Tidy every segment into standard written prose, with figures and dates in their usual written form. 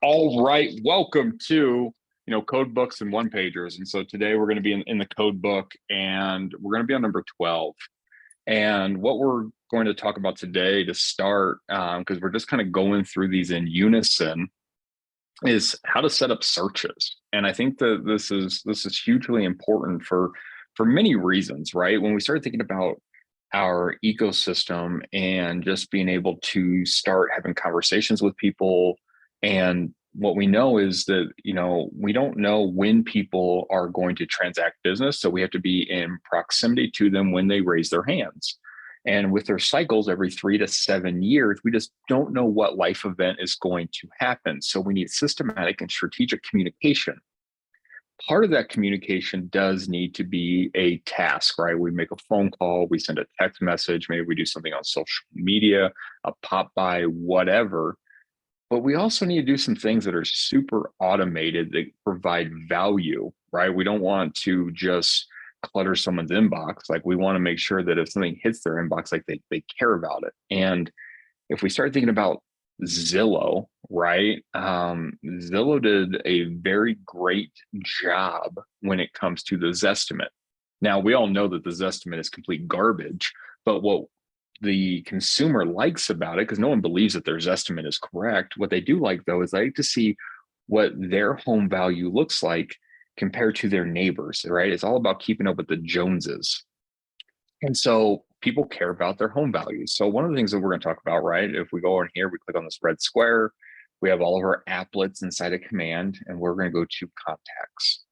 All right, welcome to code books and one pagers. And so today we're going to be in the code book and we're going to be on number 12. And what we're going to talk about today to start, because we're just kind of going through these in unison, is how to set up searches. And I think that this is hugely important for many reasons, right? When we started thinking about our ecosystem and just being able to start having conversations with people, and what we know is that we don't know when people are going to transact business, so we have to be in proximity to them when they raise their hands. And with their cycles every 3 to 7 years, we just don't know what life event is going to happen. So we need systematic and strategic communication. Part of that communication does need to be a task, right? We make a phone call, we send a text message, maybe we do something on social media, a pop by, whatever. But we also need to do some things that are super automated that provide value, right? We don't want to just clutter someone's inbox. Like, we want to make sure that if something hits their inbox, like they care about it. And if we start thinking about Zillow, right? Zillow did a very great job when it comes to the Zestimate. Now, we all know that the Zestimate is complete garbage, but what the consumer likes about it, because no one believes that their Zestimate is correct, what they do like, though, is they like to see what their home value looks like compared to their neighbors, right? It's all about keeping up with the Joneses. And so people care about their home values. So one of the things that we're going to talk about, right? If we go in here, we click on this red square, we have all of our applets inside a command, and we're going to go to contacts.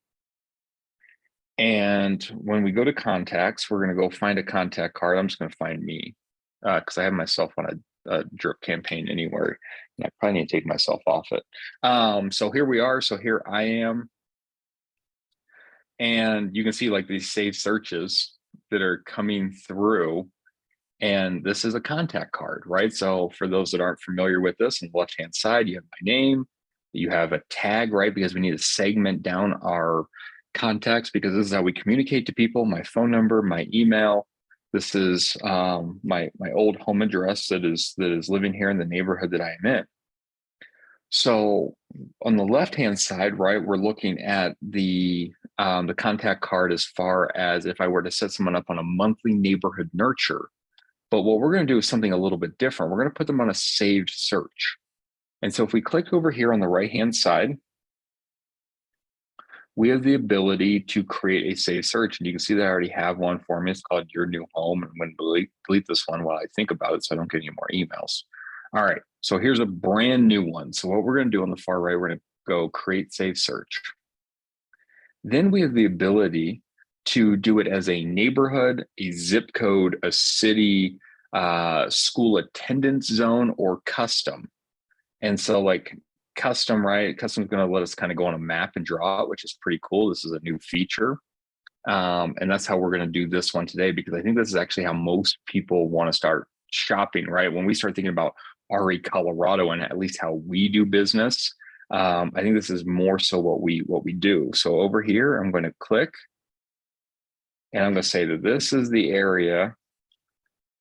And when we go to contacts, we're going to go find a contact card. I'm just going to find me because I have myself on a drip campaign anywhere. And I probably need to take myself off it. So here we are. So here I am. And you can see like these saved searches that are coming through. And this is a contact card, right? So for those that aren't familiar with this, on the left-hand side, you have my name, you have a tag, right? Because we need to segment down our contacts, because this is how we communicate to people. My phone number, my email. This is my old home address that is living here in the neighborhood that I am in. So on the left-hand side, right, we're looking at the contact card as far as if I were to set someone up on a monthly neighborhood nurture. But what we're going to do is something a little bit different. We're going to put them on a saved search. And so if we click over here on the right-hand side, we have the ability to create a saved search. And you can see that I already have one for me. It's called Your New Home. And I'm going to delete this one while I think about it so I don't get any more emails. All right, so here's a brand new one. So what we're going to do on the far right, we're going to go create saved search. Then we have the ability to do it as a neighborhood, a zip code, a city, school attendance zone, or custom. And so like custom, right? Custom is going to let us kind of go on a map and draw it, which is pretty cool. This is a new feature. And that's how we're going to do this one today, because I think this is actually how most people want to start shopping, right? When we start thinking about RE Colorado and at least how we do business, I think this is more so what we do. So over here, I'm going to click and I'm going to say that this is the area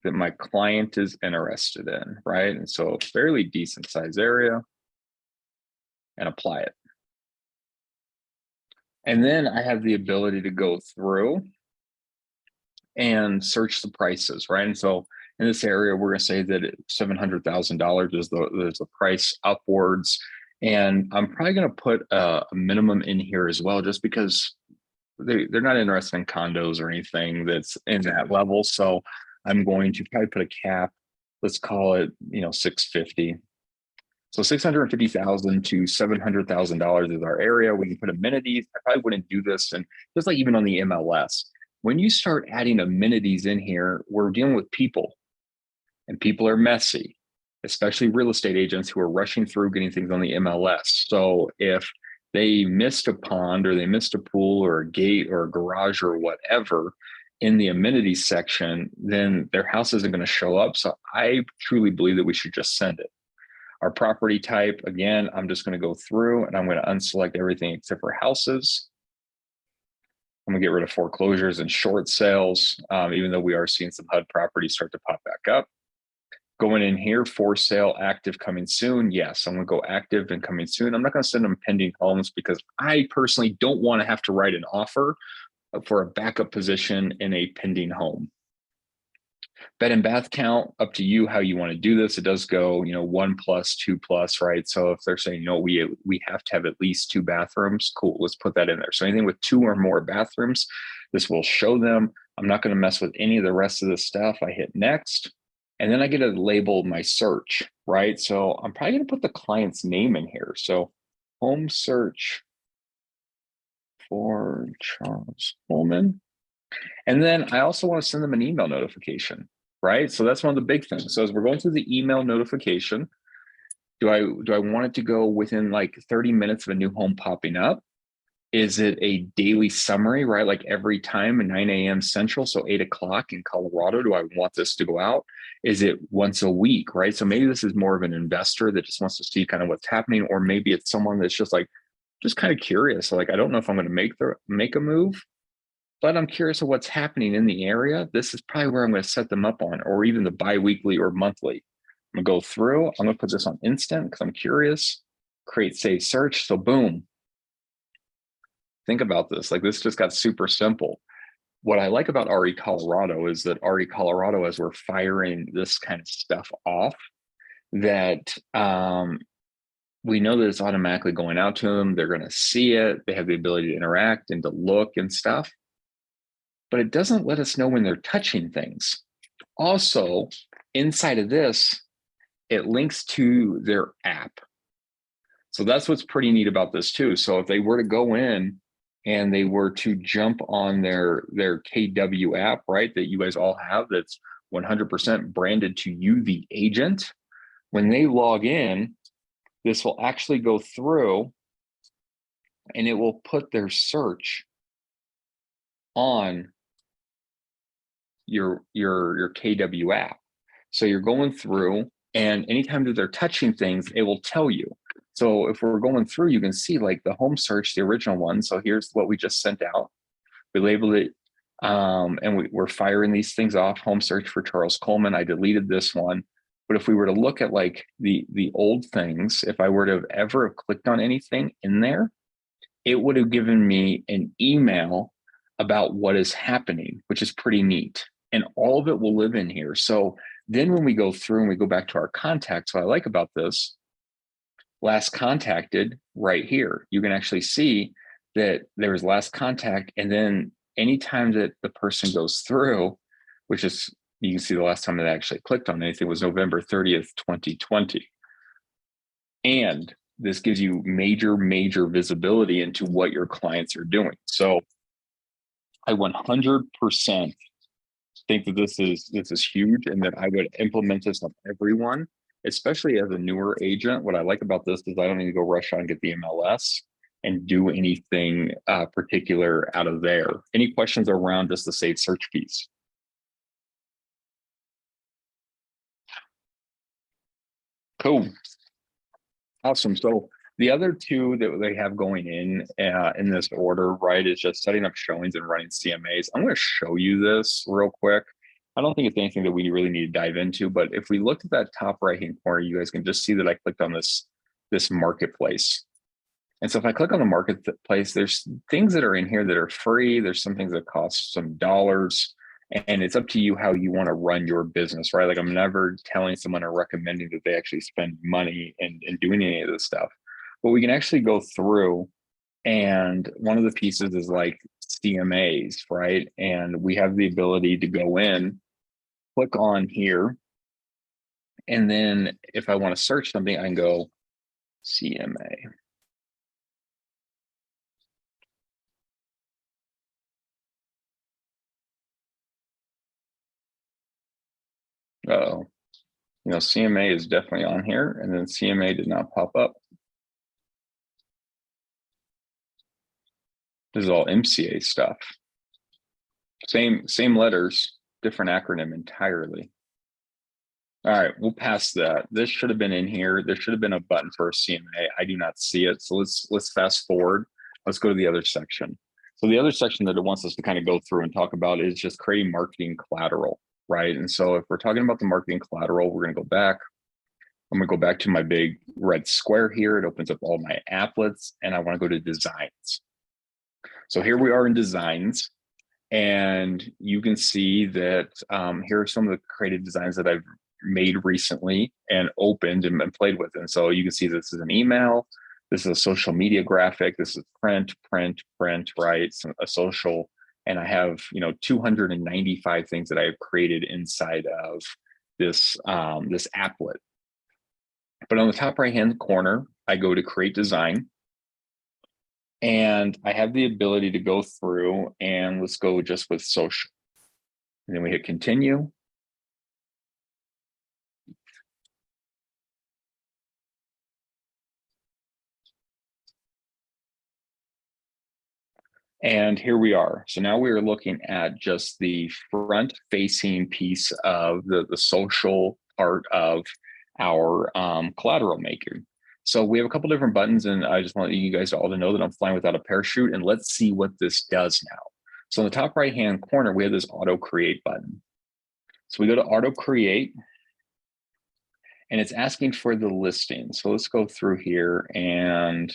that my client is interested in, right? And so a fairly decent size area, and apply it. And then I have the ability to go through and search the prices, right? And so in this area, we're going to say that $700,000 is the price upwards. And I'm probably going to put a minimum in here as well, just because they're not interested in condos or anything that's in that level. So I'm going to probably put a cap. Let's call it, 650. So 650,000 to $700,000 is our area. We can put amenities. I probably wouldn't do this, and just like even on the MLS, when you start adding amenities in here, we're dealing with people, and people are messy, especially real estate agents who are rushing through getting things on the MLS. So if they missed a pond or they missed a pool or a gate or a garage or whatever in the amenities section, then their house isn't going to show up. So I truly believe that we should just send it. Our property type, again, I'm just going to go through and I'm going to unselect everything except for houses. I'm going to get rid of foreclosures and short sales, even though we are seeing some HUD properties start to pop back up. Going in here, for sale, active, coming soon. Yes, I'm going to go active and coming soon. I'm not going to send them pending homes because I personally don't want to have to write an offer for a backup position in a pending home. Bed and bath count, up to you how you want to do this. It does go, 1+, 2+, right? So if they're saying, we have to have at least 2 bathrooms, cool, let's put that in there. So anything with 2 or more bathrooms, this will show them. I'm not going to mess with any of the rest of this stuff. I hit next, and then I get to label my search, right? So I'm probably going to put the client's name in here. So home search for Charles Coleman. And then I also want to send them an email notification, right? So that's one of the big things. So as we're going through the email notification, do I want it to go within like 30 minutes of a new home popping up? Is it a daily summary, right? Like every time at 9 a.m. Central, so 8 o'clock in Colorado, do I want this to go out? Is it once a week, right? So maybe this is more of an investor that just wants to see kind of what's happening, or maybe it's someone that's just kind of curious. Like, I don't know if I'm going to make a move, but I'm curious of what's happening in the area. This is probably where I'm going to set them up on, or even the bi-weekly or monthly. I'm going to go through, I'm going to put this on instant because I'm curious, create save search. So boom. Think about this, like this just got super simple. What I like about RE Colorado is that RE Colorado, as we're firing this kind of stuff off, that we know that it's automatically going out to them. They're going to see it. They have the ability to interact and to look and stuff. But it doesn't let us know when they're touching things. Also, inside of this, it links to their app. So that's what's pretty neat about this too. So if they were to go in and they were to jump on their KW app, right, that you guys all have, that's 100% branded to you, the agent, when they log in, this will actually go through and it will put their search on your KW app. So you're going through, and anytime that they're touching things, it will tell you. So if we're going through, you can see like the home search, the original one. So here's what we just sent out. We labeled it, and we're firing these things off. Home search for Charles Coleman. I deleted this one. But if we were to look at like the old things, if I were to have ever clicked on anything in there, it would have given me an email about what is happening, which is pretty neat. And all of it will live in here. So then when we go through and we go back to our contacts, what I like about this, last contacted right here, you can actually see that there was last contact. And then anytime that the person goes through, which is, you can see the last time that I actually clicked on anything was November 30th, 2020. And this gives you major visibility into what your clients are doing. So I 100% think that this is huge, and that I would implement this on everyone, especially as a newer agent. What I like about this is I don't need to go rush out and get the MLS and do anything particular out of there. Any questions around just the save search piece? Cool. Awesome. So the other two that they have going in this order, right, is just setting up showings and running CMAs. I'm going to show you this real quick. I don't think it's anything that we really need to dive into, but if we look at that top right-hand corner, you guys can just see that I clicked on this marketplace. And so if I click on the marketplace, there's things that are in here that are free. There's some things that cost some dollars. And it's up to you how you want to run your business, right? Like, I'm never telling someone or recommending that they actually spend money in doing any of this stuff. But we can actually go through, and one of the pieces is like CMAs, right? And we have the ability to go in, click on here, and then if I want to search something, I can go CMA. Uh-oh. CMA is definitely on here, and then CMA did not pop up. This is all MCA stuff. Same letters, different acronym entirely. All right, we'll pass that. This should have been in here. There should have been a button for a CMA. I do not see it. So let's fast forward. Let's go to the other section. So the other section that it wants us to kind of go through and talk about is just creating marketing collateral. right? And so if we're talking about the marketing collateral, we're going to go back. I'm going to go back to my big red square here. It opens up all my applets, and I want to go to designs. So here we are in designs, and you can see that here are some of the creative designs that I've made recently and opened and played with. And so you can see this is an email, this is a social media graphic, this is print, right? So a social, and I have 295 things that I have created inside of this this applet. But on the top right hand corner, I go to create design. And I have the ability to go through and let's go just with social. And then we hit continue. And here we are. So now we are looking at just the front facing piece of the social part of our collateral maker. So we have a couple different buttons, and I just want you guys all to know that I'm flying without a parachute, and let's see what this does now. So in the top right hand corner, we have this auto create button. So we go to auto create, and it's asking for the listing. So let's go through here, and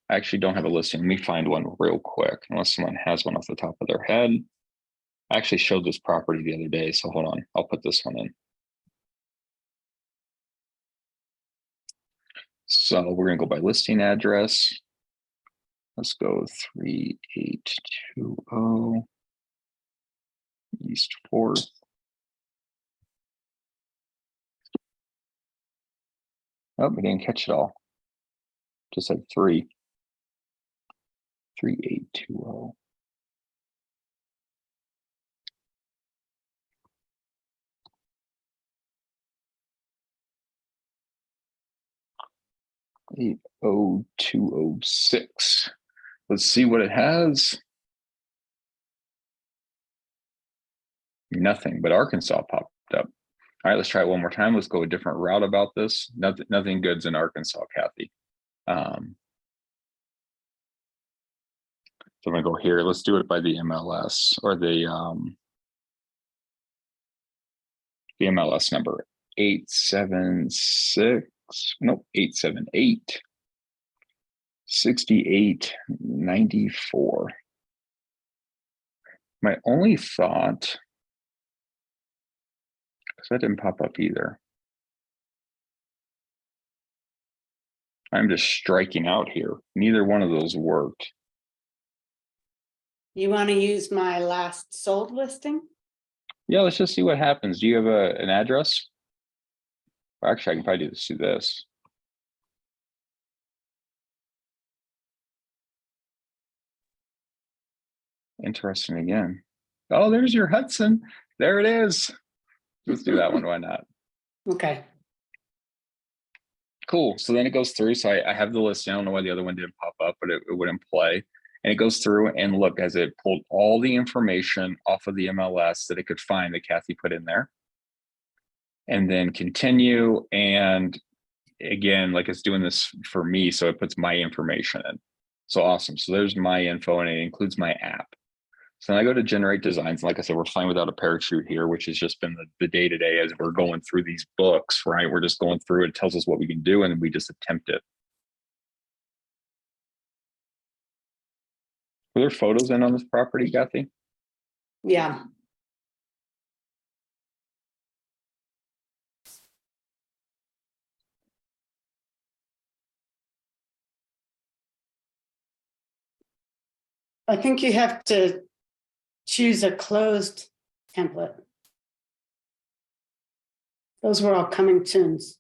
I actually don't have a listing. Let me find one real quick, unless someone has one off the top of their head. I actually showed this property the other day, so hold on. I'll put this one in. So we're gonna go by listing address. Let's go 3820 East 4th. Oh, we didn't catch it all. Just said 3820. Eight 206. Let's see what it has. Nothing, but Arkansas popped up. All right, let's try it one more time. Let's go a different route about this. Nothing good's in Arkansas, Kathy. So I'm gonna go here. Let's do it by the MLS or the MLS number 876. Nope, 878 6894. My only thought, because that didn't pop up either. I'm just striking out here. Neither one of those worked. You want to use my last sold listing? Yeah, let's just see what happens. Do you have an address? Or actually, I can probably just do this. Interesting again. Oh, there's your Hudson. There it is. Let's do that one. Why not? Okay. Cool. So then it goes through. So I have the listing. I don't know why the other one didn't pop up, but it wouldn't play. And it goes through and look, as it pulled all the information off of the MLS that it could find that Kathy put in there. And then continue. And again, like it's doing this for me. So it puts my information in. So awesome. So there's my info, and it includes my app. So then I go to generate designs. Like I said, we're flying without a parachute here, which has just been the day-to-day as we're going through these books, right? We're just going through, it tells us what we can do, and we just attempt it. Were there photos in on this property, Kathy? Yeah. I think you have to choose a closed template. Those were all coming soons.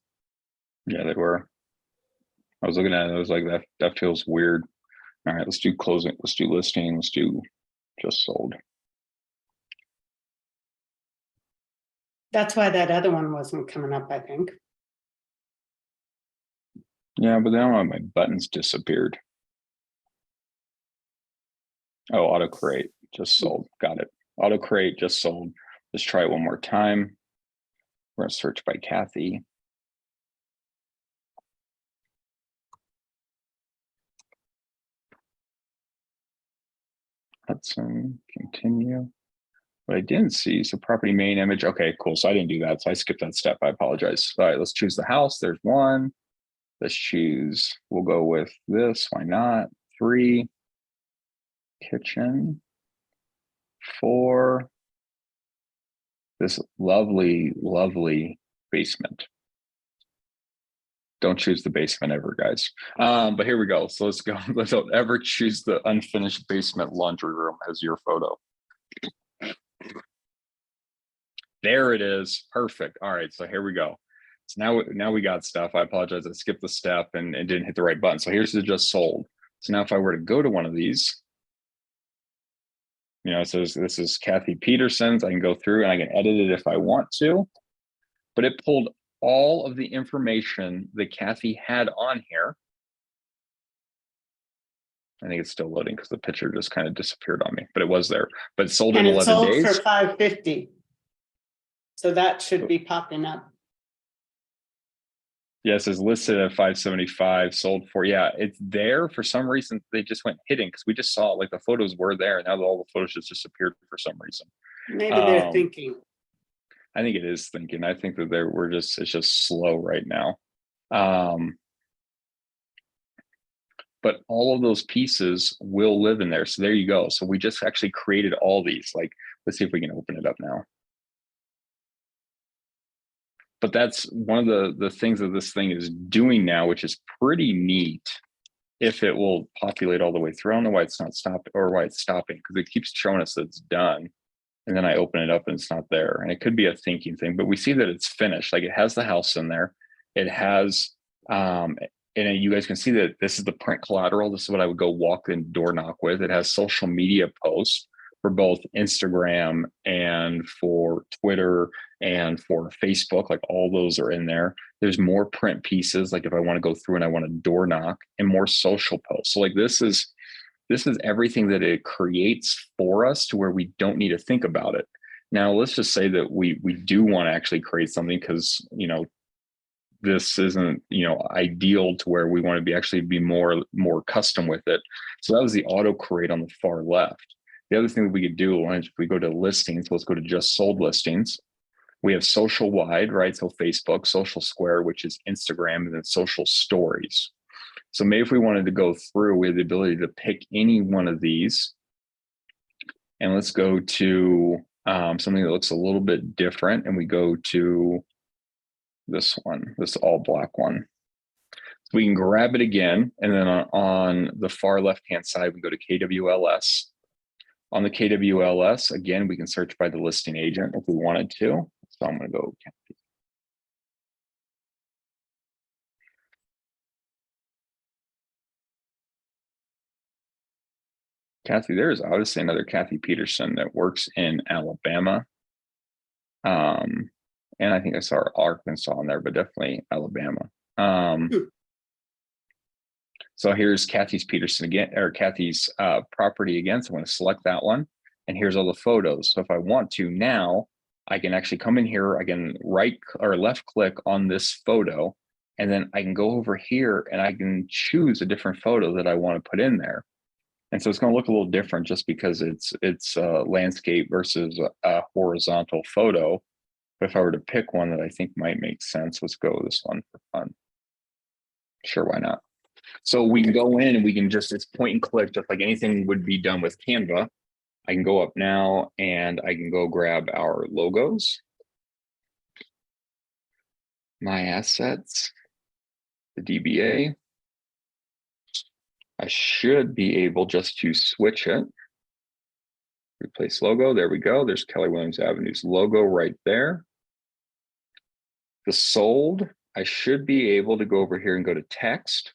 Yeah, they were. I was looking at it, I was like, that feels weird. All right, let's do closing, let's do listing, let's do just sold. That's why that other one wasn't coming up, I think. Yeah, but then my buttons disappeared. Oh, auto create, just sold. Got it. Auto create, just sold. Let's try it one more time. We're gonna search by Kathy. Hudson, continue. What I didn't see, so property main image. Okay, cool. So I didn't do that. So I skipped that step. I apologize. All right, let's choose the house. There's one. Let's choose, we'll go with this. Why not? 3, kitchen, 4, this lovely, lovely basement. Don't choose the basement ever, guys. But here we go. So let's go. Let's don't ever choose the unfinished basement laundry room as your photo. There it is. Perfect. All right. So here we go. So now we got stuff. I apologize. I skipped the step and didn't hit the right button. So here's the just sold. So now if I were to go to one of these, you know, it says this is Kathy Peterson's. I can go through and I can edit it if I want to, but it pulled all of the information that Kathy had on here. I think it's still loading because the picture just kind of disappeared on me, but it was there. But it sold in And it 11 sold days. for $550. So that should be popping up. Yes, it's listed at 575, sold for, yeah, it's there. For some reason, they just went hidden because we just saw like the photos were there and now all the photos just disappeared for some reason. Maybe they're thinking. I think it is thinking. I think that it's just slow right now. But all of those pieces will live in there. So there you go. So we just actually created all these. Like, let's see if we can open it up now. But that's one of the things that this thing is doing now, which is pretty neat. If it will populate all the way through. I don't know why it's not stopped or why it's stopping, because it keeps showing us that it's done. And then I open it up and it's not there. And it could be a thinking thing, but we see that it's finished. Like it has the house in there. It has, and you guys can see that this is the print collateral. This is what I would go walk and door knock with. It has social media posts for both Instagram and for Twitter and for Facebook. Like all those are in there. There's more print pieces. Like if I want to go through and I want to door knock, and more social posts. So like this is everything that it creates for us to where we don't need to think about it. Now, let's just say that we do want to actually create something because, you know, this isn't, you know, ideal to where we want to be actually be more custom with it. So that was the auto create on the far left. The other thing that we could do is if we go to listings, let's go to just sold listings. We have social wide, right? So Facebook, social square, which is Instagram, and then social stories. So maybe if we wanted to go through, we have the ability to pick any one of these. And let's go to something that looks a little bit different. And we go to this one, this all black one. So we can grab it again. And then on the far left-hand side, we go to KWLS. On the KWLS, again, we can search by the listing agent if we wanted to. So I'm going to go Kathy. There is obviously another Kathy Peterson that works in Alabama. And I think I saw Arkansas in there, but definitely Alabama. So here's Kathy's Peterson again, or Kathy's property again. So I'm going to select that one. And here's all the photos. So if I want to now, I can actually come in here. I can right or left click on this photo. And then I can go over here and I can choose a different photo that I want to put in there. And so it's going to look a little different just because it's landscape versus a horizontal photo. But if I were to pick one that I think might make sense, let's go with this one for fun. Sure, why not? So we can go in and we can just, it's point and click, just like anything would be done with Canva. I can go up now and I can go grab our logos, my assets, the DBA. I should be able just to switch it. Replace logo, there we go. There's Keller Williams Avenue's logo right there. The sold, I should be able to go over here and go to text.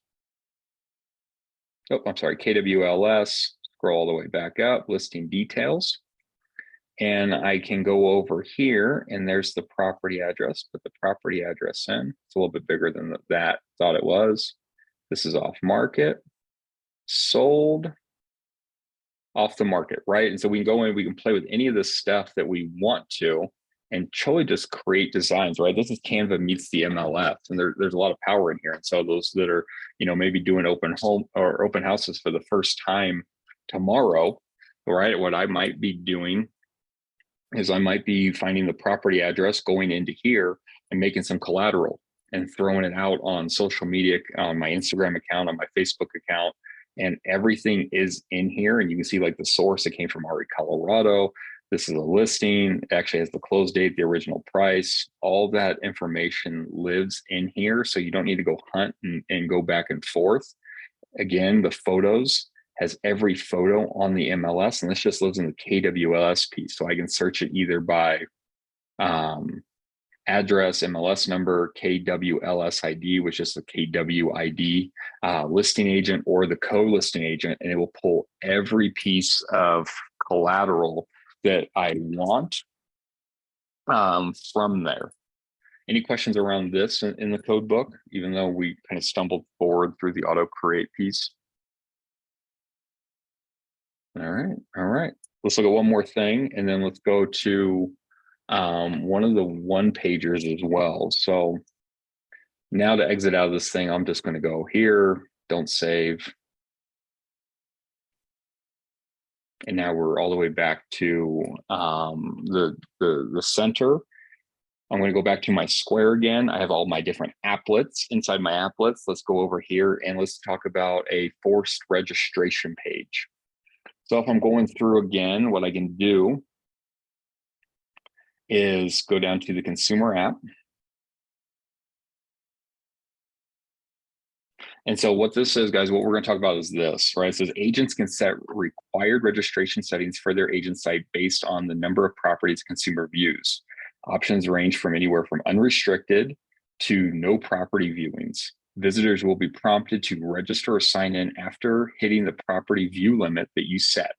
Oh, I'm sorry, KWLS, scroll all the way back up, listing details. And I can go over here and there's the property address, put the property address in. It's a little bit bigger than that thought it was. This is off market, sold, off the market, right? And so we can go in, we can play with any of this stuff that we want to and totally just create designs, right? This is Canva meets the MLS, and there's a lot of power in here. And so those that are, you know, maybe doing open home or open houses for the first time tomorrow, right? What I might be doing is I might be finding the property address, going into here and making some collateral and throwing it out on social media, on my Instagram account, on my Facebook account, and everything is in here. And you can see like the source, it came from RE Colorado. This is a listing. It actually has the close date, the original price. All that information lives in here. So you don't need to go hunt and go back and forth. Again, the photos has every photo on the MLS, and this just lives in the KWLS piece. So I can search it either by address, MLS number, KWLS ID, which is the KW ID, listing agent, or the co-listing agent, and it will pull every piece of collateral that I want from there. Any questions around this in the code book, even though we kind of stumbled forward through the auto create piece? All right. Let's look at one more thing, and then let's go to one of the one pagers as well. So now to exit out of this thing, I'm just going to go here, don't save. And now we're all the way back to the center. I'm going to go back to my square again. I have all my different applets inside my applets. Let's go over here and let's talk about a forced registration page. So if I'm going through again, what I can do is go down to the consumer app. And so what this is, guys, what we're going to talk about is this, right? It says agents can set required registration settings for their agent site based on the number of properties consumer views. Options range from anywhere from unrestricted to no property viewings. Visitors will be prompted to register or sign in after hitting the property view limit that you set.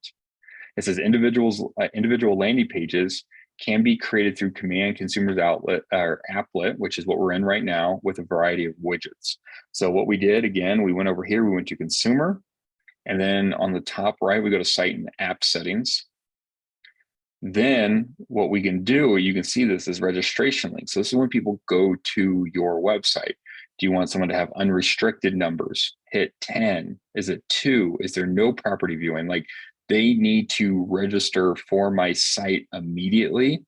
It says individual landing pages can be created through Command Consumers Outlet or Applet, which is what we're in right now, with a variety of widgets. So what we did, again, we went over here, we went to Consumer, and then on the top right, we go to Site and App Settings. Then what we can do, you can see this as registration links. So this is when people go to your website. Do you want someone to have unrestricted numbers? Hit 10. Is it 2? Is there no property viewing? Like, they need to register for my site immediately.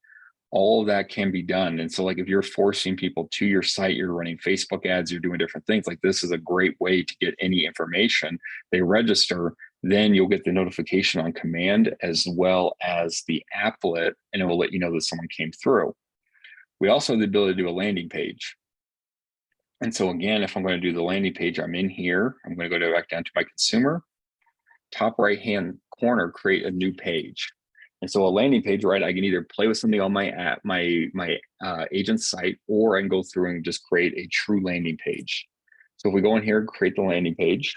All of that can be done. And so like if you're forcing people to your site, you're running Facebook ads, you're doing different things, like this is a great way to get any information. They register, then you'll get the notification on command as well as the applet, and it will let you know that someone came through. We also have the ability to do a landing page. And so again, if I'm going to do the landing page, I'm in here, I'm going to go back down to my consumer, top right-hand corner, create a new page. And so a landing page, right, I can either play with something on my app, my agent's site, or I can go through and just create a true landing page. So if we go in here and create the landing page,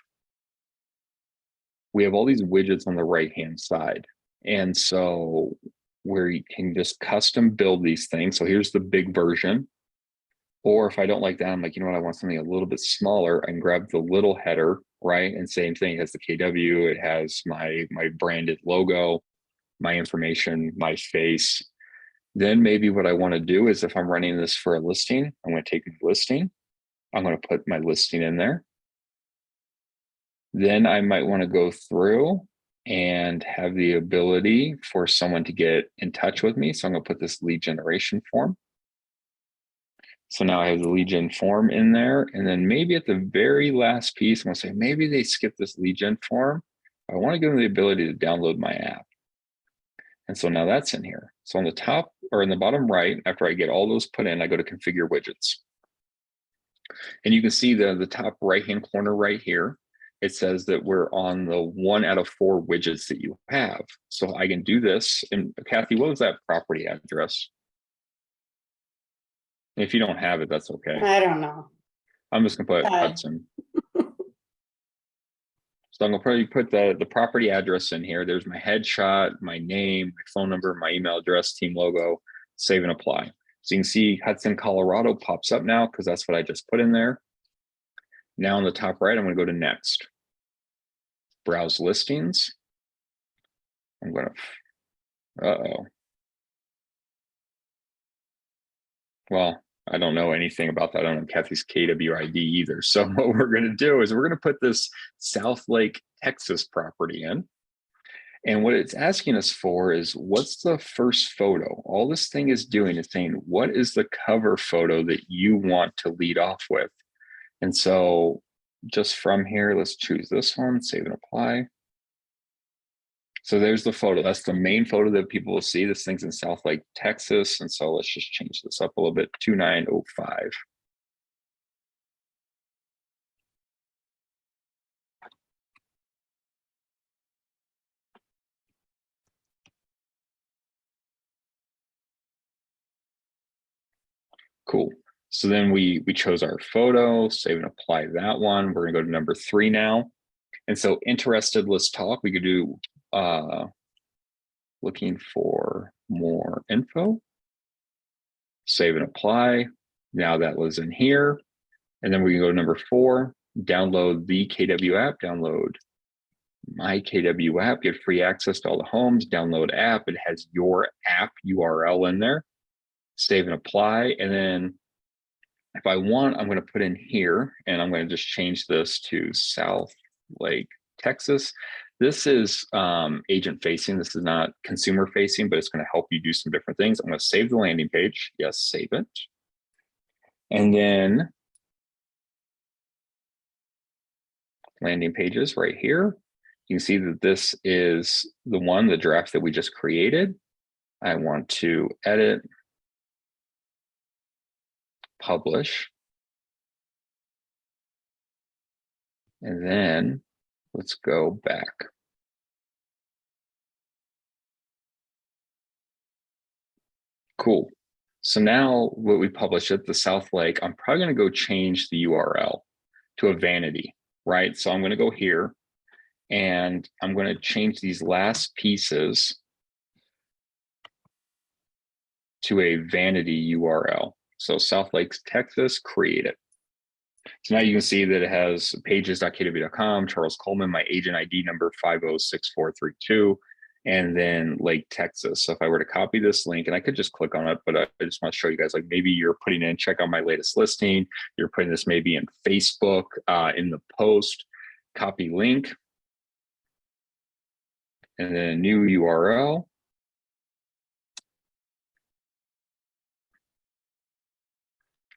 we have all these widgets on the right-hand side. And so we can just custom build these things. So here's the big version. Or if I don't like that, I'm like, you know what, I want something a little bit smaller. I can grab the little header, right? And same thing, it has the KW, it has my branded logo, my information, my face. Then maybe what I want to do is if I'm running this for a listing, I'm going to take the listing. I'm going to put my listing in there. Then I might want to go through and have the ability for someone to get in touch with me. So I'm going to put this lead generation form. So now I have the lead gen form in there. And then maybe at the very last piece, I'm going to say, maybe they skipped this lead gen form. I want to give them the ability to download my app. And so now that's in here. So on the top or in the bottom right, after I get all those put in, I go to configure widgets. And you can see the top right-hand corner right here. It says that we're on the 1 out of 4 widgets that you have. So I can do this. And Kathy, what was that property address? If you don't have it, that's okay. I don't know. I'm just gonna put Hudson. So I'm gonna probably put the property address in here. There's my headshot, my name, my phone number, my email address, team logo, save and apply. So you can see Hudson, Colorado pops up now because that's what I just put in there. Now on the top right, I'm gonna go to next. Browse listings. I'm gonna, well, I don't know anything about that. I don't know Kathy's KWID either. So what we're going to do is we're going to put this South Lake, Texas property in. And what it's asking us for is what's the first photo? All this thing is doing is saying, what is the cover photo that you want to lead off with? And so just from here, let's choose this one, save and apply. So there's the photo. That's the main photo that people will see. This thing's in Southlake, Texas. And so let's just change this up a little bit, 2905. Cool. So then we chose our photo, save and apply that one. We're gonna go to number 3 now. And so interested, let's talk. We could do looking for more info, save and apply. Now that was in here. And then we can go to number 4, download the KW app, download my KW app, get free access to all the homes, download app. It has your app URL in there, save and apply. And then if I want, I'm going to put in here and I'm going to just change this to Southlake, Texas. This is agent facing. This is not consumer facing, but it's going to help you do some different things. I'm going to save the landing page. Yes, save it. And then landing pages right here. You can see that this is the one, the draft that we just created. I want to edit, publish. And then let's go back. Cool. So now what we published at the Southlake, I'm probably going to go change the URL to a vanity, right? So I'm going to go here and I'm going to change these last pieces to a vanity URL. So Southlake, Texas, create it. So now you can see that it has pages.kw.com, Charles Coleman, my agent ID number 506432, and then Lake, Texas. So if I were to copy this link, and I could just click on it, but I just want to show you guys, like maybe you're putting in, check out my latest listing. You're putting this maybe in Facebook, in the post, copy link, and then a new URL.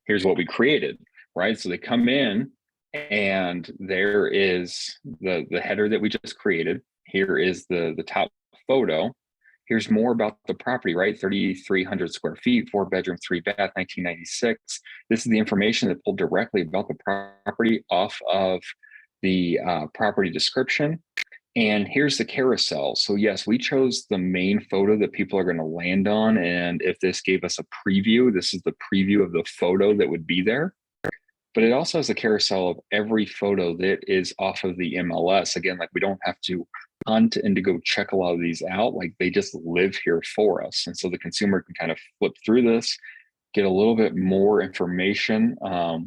Here's what we created, right? So they come in and there is the header that we just created. Here is the top photo. Here's more about the property, right? 3,300 square feet, 4-bedroom, 3-bath, 1996. This is the information that pulled directly about the property off of the property description. And here's the carousel. So yes, we chose the main photo that people are going to land on. And if this gave us a preview, this is the preview of the photo that would be there. But it also has a carousel of every photo that is off of the MLS. Again, like we don't have to hunt and to go check a lot of these out. Like they just live here for us. And so the consumer can kind of flip through this, get a little bit more information.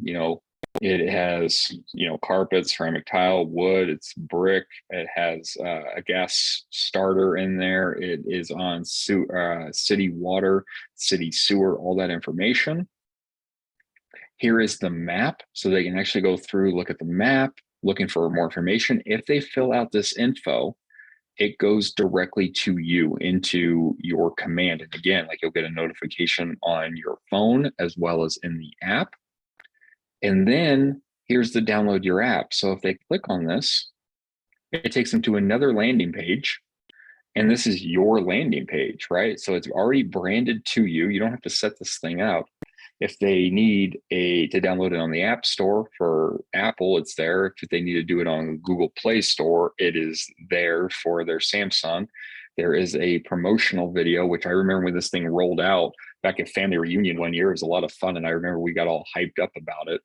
You know, it has, you know, carpet, ceramic tile, wood, it's brick. It has a gas starter in there. It is on city water, city sewer, all that information. Here is the map. So they can actually go through, look at the map, looking for more information. If they fill out this info, it goes directly to you into your command. And again, like you'll get a notification on your phone as well as in the app. And then here's the download your app. So if they click on this, it takes them to another landing page. And this is your landing page, right? So it's already branded to you. You don't have to set this thing up. If they need to download it on the App Store for Apple, it's there. If they need to do it on Google Play Store, it is there for their Samsung. There is a promotional video, which I remember when this thing rolled out back at Family Reunion one year. It was a lot of fun. And I remember we got all hyped up about it.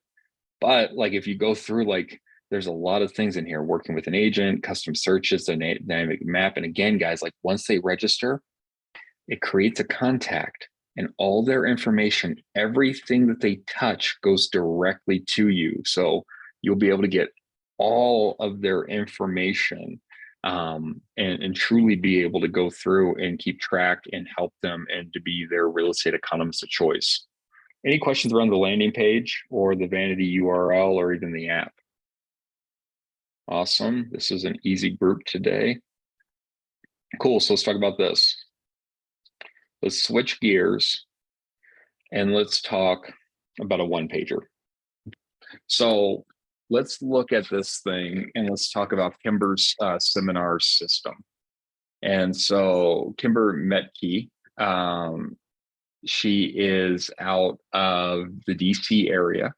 But like if you go through, like there's a lot of things in here, working with an agent, custom searches, dynamic map. And again, guys, like once they register, it creates a contact and all their information, everything that they touch goes directly to you. So you'll be able to get all of their information and truly be able to go through and keep track and help them and to be their real estate economist of choice. Any questions around the landing page or the vanity URL or even the app? Awesome. This is an easy group today. Cool. So let's talk about this. Let's switch gears and let's talk about a one pager. So let's look at this thing and let's talk about Kimber's seminar system. And so Kimber Metke, she is out of the DC area.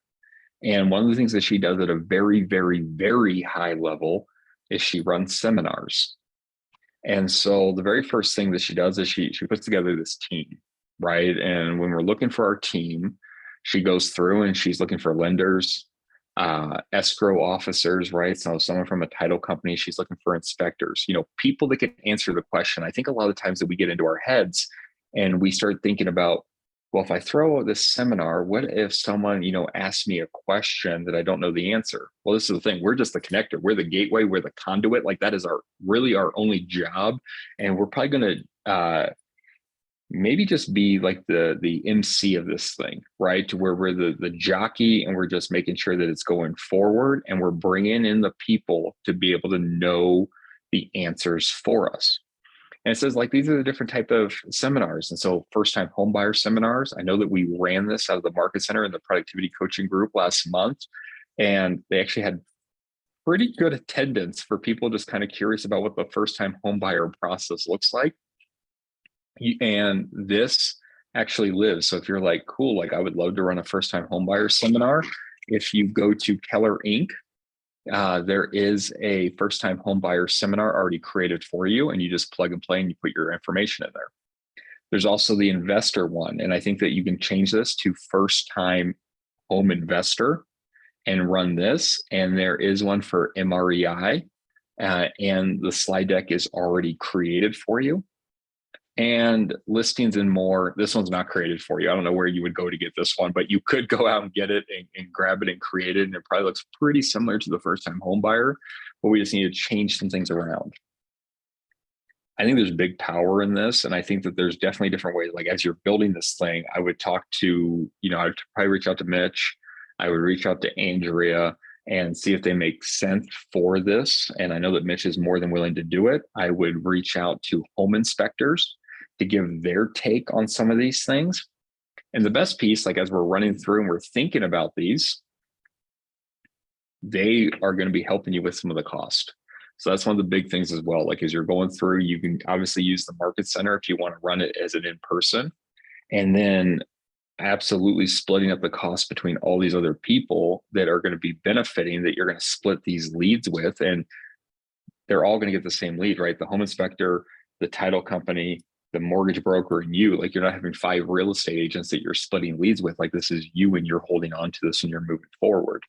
And one of the things that she does at a very, very, very high level is she runs seminars. And so the very first thing that she does is she puts together this team, right? And when we're looking for our team, she goes through and she's looking for lenders, escrow officers, right? So someone from a title company, she's looking for inspectors, people that can answer the question. I think a lot of times that we get into our heads and we start thinking about, well, if I throw this seminar, what if someone, asks me a question that I don't know the answer? Well, this is the thing. We're just the connector. We're the gateway. We're the conduit. Like that is really our only job. And we're probably going to maybe just be like the MC of this thing, right? To where we're the jockey and we're just making sure that it's going forward and we're bringing in the people to be able to know the answers for us. And it says like, these are the different type of seminars. And so first time home buyer seminars, I know that we ran this out of the Market Center and the productivity coaching group last month. And they actually had pretty good attendance for people just kind of curious about what the first time home buyer process looks like. And this actually lives. So if you're like, cool, like I would love to run a first time home buyer seminar. If you go to Keller Inc., there is a first time home buyer seminar already created for you, and you just plug and play and you put your information in there. There's also the investor one. And I think that you can change this to first time home investor and run this. And there is one for MREI, and the slide deck is already created for you. And listings and more. This one's not created for you. I don't know where you would go to get this one, but you could go out and get it and grab it and create it. And it probably looks pretty similar to the first time home buyer, but we just need to change some things around. I think there's big power in this. And I think that there's definitely different ways. Like as you're building this thing, I would talk to, I'd probably reach out to Mitch. I would reach out to Andrea and see if they make sense for this. And I know that Mitch is more than willing to do it. I would reach out to home inspectors to give their take on some of these things. And the best piece, like as we're running through and we're thinking about these, they are going to be helping you with some of the cost. So that's one of the big things as well. Like as you're going through, you can obviously use the Market Center if you want to run it as an in-person. And then absolutely splitting up the cost between all these other people that are going to be benefiting, that you're going to split these leads with. And they're all going to get the same lead, right? The home inspector, the title company, the mortgage broker, and you. Like you're not having 5 real estate agents that you're splitting leads with. Like this is you and you're holding on to this and you're moving forward.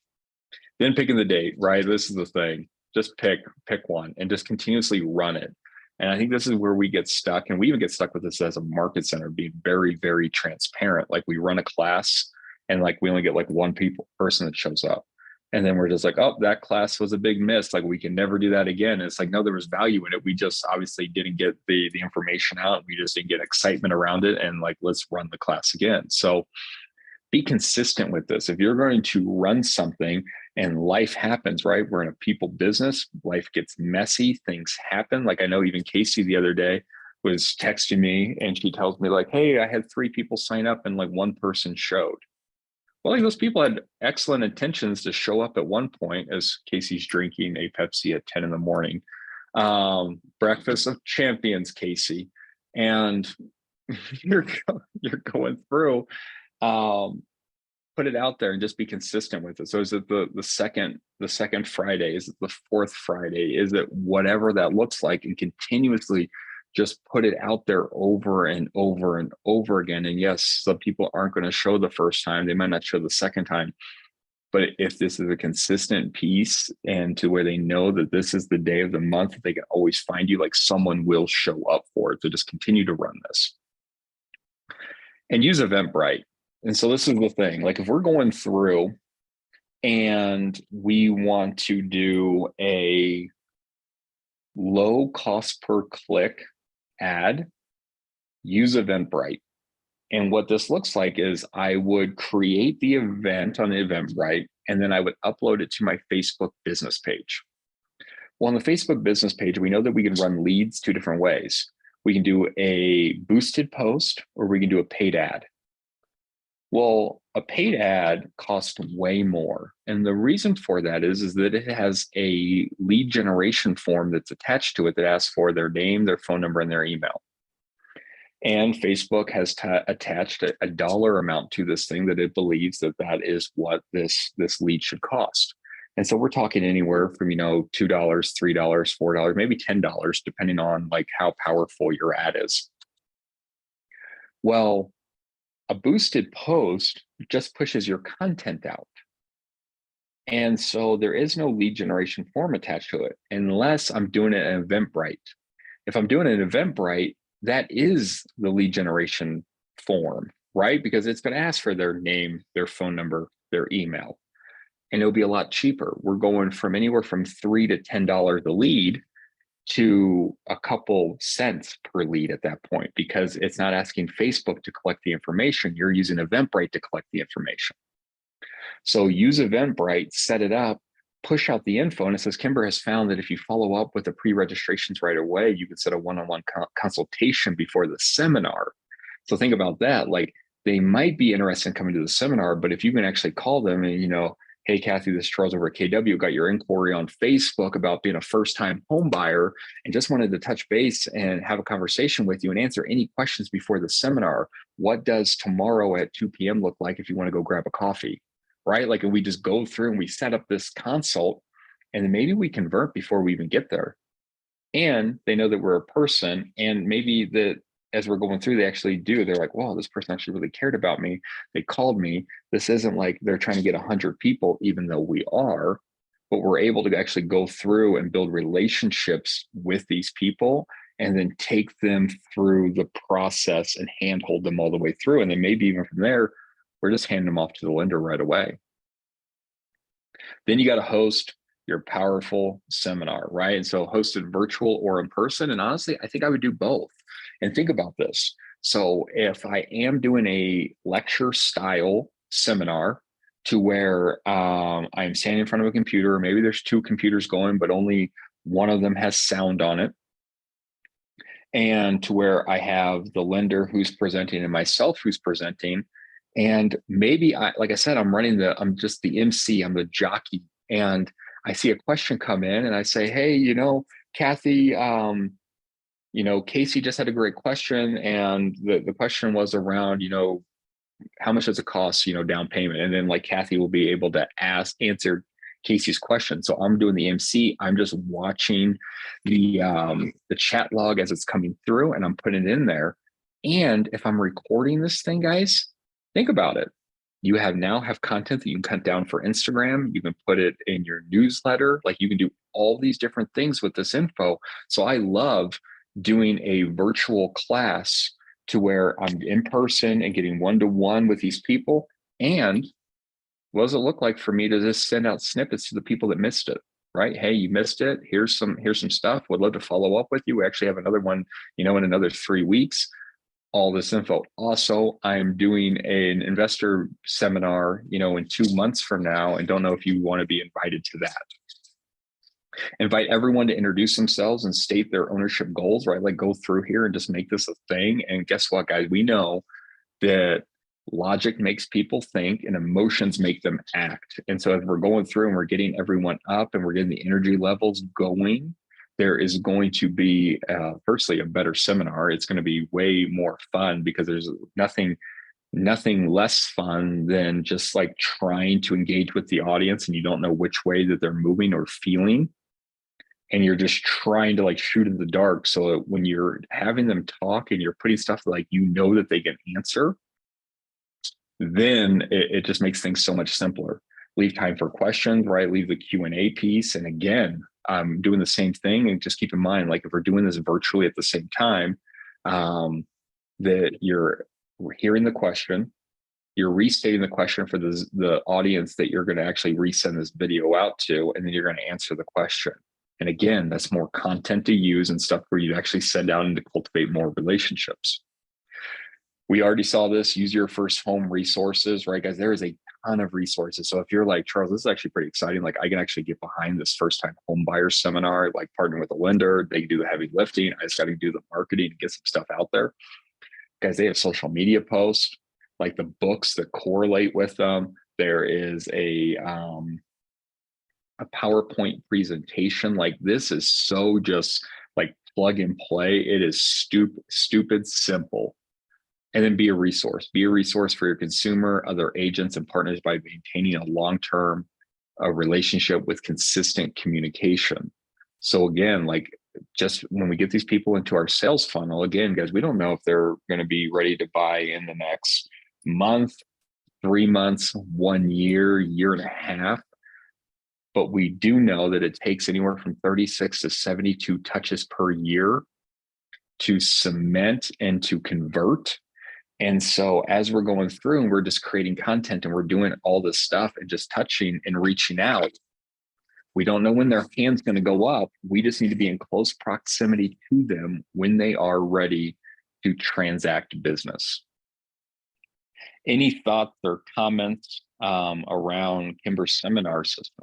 Then picking the date, right? This is the thing. Just pick one and just continuously run it. And I think this is where we get stuck. And we even get stuck with this as a Market Center, being very, very transparent. Like we run a class and like we only get like one person that shows up. And then we're just like, oh, that class was a big miss. Like we can never do that again. And it's like, no, there was value in it. We just obviously didn't get the information out. We just didn't get excitement around it. And like, let's run the class again. So be consistent with this. If you're going to run something and life happens, right? We're in a people business. Life gets messy. Things happen. Like I know even Casey the other day was texting me and she tells me like, hey, I had 3 people sign up and like 1 person showed. Well, like those people had excellent intentions to show up at one point as Casey's drinking a Pepsi at 10 in the morning. Breakfast of champions, Casey. And you're going through, put it out there and just be consistent with it. So is it the second Friday? Is it the 4th Friday? Is it whatever that looks like, and continuously just put it out there over and over and over again. And yes, some people aren't going to show the first time. They might not show the second time. But if this is a consistent piece and to where they know that this is the day of the month, they can always find you, like someone will show up for it. So just continue to run this. And use Eventbrite. And so this is the thing, like if we're going through and we want to do a low cost per click ad, use Eventbrite. And what this looks like is I would create the event on Eventbrite, and then I would upload it to my Facebook business page. Well, on the Facebook business page, we know that we can run leads two different ways. We can do a boosted post or we can do a paid ad. Well, a paid ad costs way more. And the reason for that is that it has a lead generation form that's attached to it that asks for their name, their phone number, and their email. And Facebook has attached a dollar amount to this thing that it believes that that is what this lead should cost. And so we're talking anywhere from, $2, $3, $4, maybe $10, depending on like how powerful your ad is. Well, a boosted post just pushes your content out. And so there is no lead generation form attached to it unless I'm doing it in Eventbrite. If I'm doing it in Eventbrite, that is the lead generation form, right? Because it's going to ask for their name, their phone number, their email, and it'll be a lot cheaper. We're going from anywhere from $3 to $10 a lead to a couple cents per lead at that point, because it's not asking Facebook to collect the information. You're using Eventbrite to collect the information. So use Eventbrite, set it up, push out the info. And it says, Kimber has found that if you follow up with the pre-registrations right away, you can set a one-on-one consultation before the seminar. So think about that. Like, they might be interested in coming to the seminar, but if you can actually call them and, hey, Kathy, this is Charles over at KW, got your inquiry on Facebook about being a first-time home buyer and just wanted to touch base and have a conversation with you and answer any questions before the seminar. What does tomorrow at 2 p.m. look like if you want to go grab a coffee? Right? Like, we just go through and we set up this consult, and then maybe we convert before we even get there. And they know that we're a person, and maybe that as we're going through, they actually do. They're like, wow, this person actually really cared about me. They called me. This isn't like they're trying to get 100 people, even though we are, but we're able to actually go through and build relationships with these people and then take them through the process and handhold them all the way through. And then maybe even from there, we're just handing them off to the lender right away. Then you got to host your powerful seminar, right? And so hosted virtual or in person. And honestly, I think I would do both. And think about this. So if I am doing a lecture style seminar to where I'm standing in front of a computer, or maybe there's two computers going, but only one of them has sound on it, and to where I have the lender who's presenting and myself who's presenting, and maybe like I said, I'm just the MC, I'm the jockey, and I see a question come in and I say, hey, Kathy, Casey just had a great question. And the question was around, how much does it cost, down payment? And then like Kathy will be able to answer Casey's question. So I'm doing the MC. I'm just watching the chat log as it's coming through, and I'm putting it in there. And if I'm recording this thing, guys, think about it. You now have content that you can cut down for Instagram. You can put it in your newsletter. Like, you can do all these different things with this info. So I love doing a virtual class to where I'm in person and getting one-to-one with these people. And what does it look like for me to just send out snippets to the people that missed it, right? Hey, you missed it. Here's some stuff. Would love to follow up with you. We actually have another one, in another 3 weeks. All this info. Also, I'm doing an investor seminar, in 2 months from now, and don't know if you want to be invited to that. Invite everyone to introduce themselves and state their ownership goals, right? Like, go through here and just make this a thing. And guess what, guys? We know that logic makes people think and emotions make them act. And so as we're going through and we're getting everyone up and we're getting the energy levels going, there is going to be, firstly, a better seminar. It's going to be way more fun, because there's nothing less fun than just like trying to engage with the audience and you don't know which way that they're moving or feeling. And you're just trying to like shoot in the dark. So that when you're having them talk and you're putting stuff like, that they can answer, then it just makes things so much simpler. Leave time for questions, right? Leave the Q&A piece. And again, I'm doing the same thing. And just keep in mind, like, if we're doing this virtually at the same time, that you're hearing the question, you're restating the question for the audience that you're going to actually resend this video out to, and then you're going to answer the question. And again, that's more content to use and stuff for you to actually send out and to cultivate more relationships. We already saw this. Use your first home resources, right, guys? There is a ton of resources. So if you're like, Charles, this is actually pretty exciting. Like I can actually get behind this first time home buyer seminar, like partner with a lender. They do the heavy lifting. I just got to do the marketing and get some stuff out there. Guys, they have social media posts, like the books that correlate with them. There is a PowerPoint presentation. Like this is so just like plug and play. It is stupid simple. And then be a resource for your consumer, other agents and partners by maintaining a long-term relationship with consistent communication. So again, like just when we get these people into our sales funnel, again, guys, we don't know if they're going to be ready to buy in the next month, 3 months, 1 year, year and a half. But we do know that it takes anywhere from 36 to 72 touches per year to cement and to convert. And so as we're going through and we're just creating content and we're doing all this stuff and just touching and reaching out, we don't know when their hand's going to go up. We just need to be in close proximity to them when they are ready to transact business. Any thoughts or comments around Kimber's seminar system?